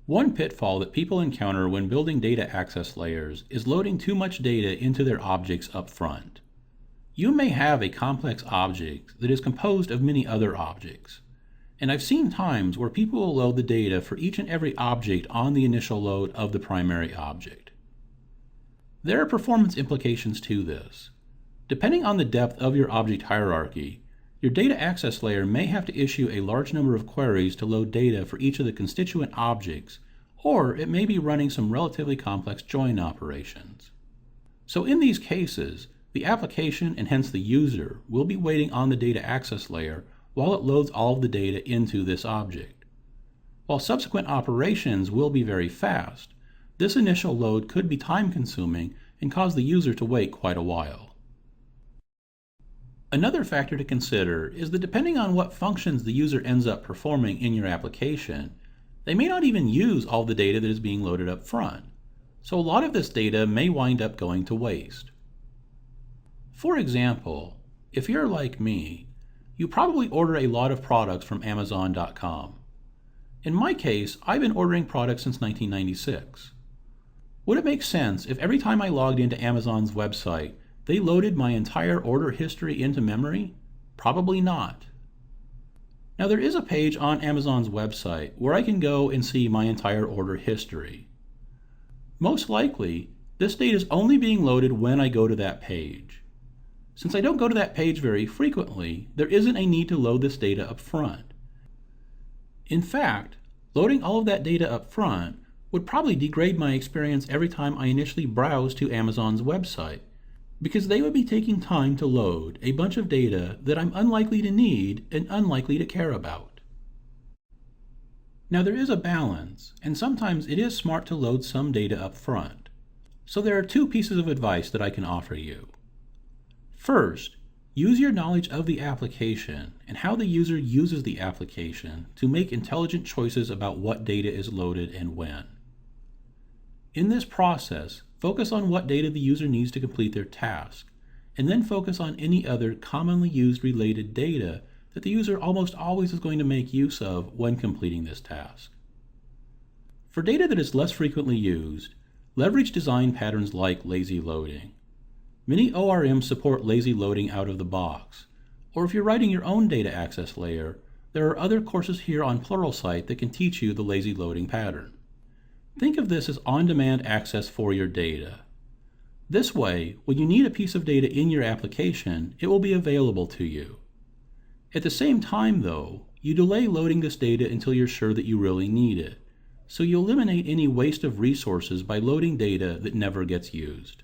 One pitfall that people encounter when building data access layers is loading too much data into their objects up front. You may have a complex object that is composed of many other objects, and I've seen times where people will load the data for each and every object on the initial load of the primary object. There are performance implications to this. Depending on the depth of your object hierarchy, your data access layer may have to issue a large number of queries to load data for each of the constituent objects, or it may be running some relatively complex join operations. So in these cases, the application and hence the user will be waiting on the data access layer while it loads all of the data into this object. While subsequent operations will be very fast, this initial load could be time-consuming and cause the user to wait quite a while. Another factor to consider is that depending on what functions the user ends up performing in your application, they may not even use all the data that is being loaded up front, so a lot of this data may wind up going to waste. For example, if you're like me, you probably order a lot of products from Amazon.com. In my case, I've been ordering products since 1996. Would it make sense if every time I logged into Amazon's website, they loaded my entire order history into memory? Probably not. Now there is a page on Amazon's website where I can go and see my entire order history. Most likely, this data is only being loaded when I go to that page. Since I don't go to that page very frequently, there isn't a need to load this data up front. In fact, loading all of that data up front would probably degrade my experience every time I initially browse to Amazon's website, because they would be taking time to load a bunch of data that I'm unlikely to need and unlikely to care about. Now there is a balance, and sometimes it is smart to load some data up front. So there are two pieces of advice that I can offer you. First, use your knowledge of the application and how the user uses the application to make intelligent choices about what data is loaded and when. In this process, focus on what data the user needs to complete their task, and then focus on any other commonly used related data that the user almost always is going to make use of when completing this task. For data that is less frequently used, leverage design patterns like lazy loading. Many ORMs support lazy loading out of the box, or if you're writing your own data access layer, there are other courses here on Pluralsight that can teach you the lazy loading pattern. Think of this as on-demand access for your data. This way, when you need a piece of data in your application, it will be available to you. At the same time, though, you delay loading this data until you're sure that you really need it, so you eliminate any waste of resources by loading data that never gets used.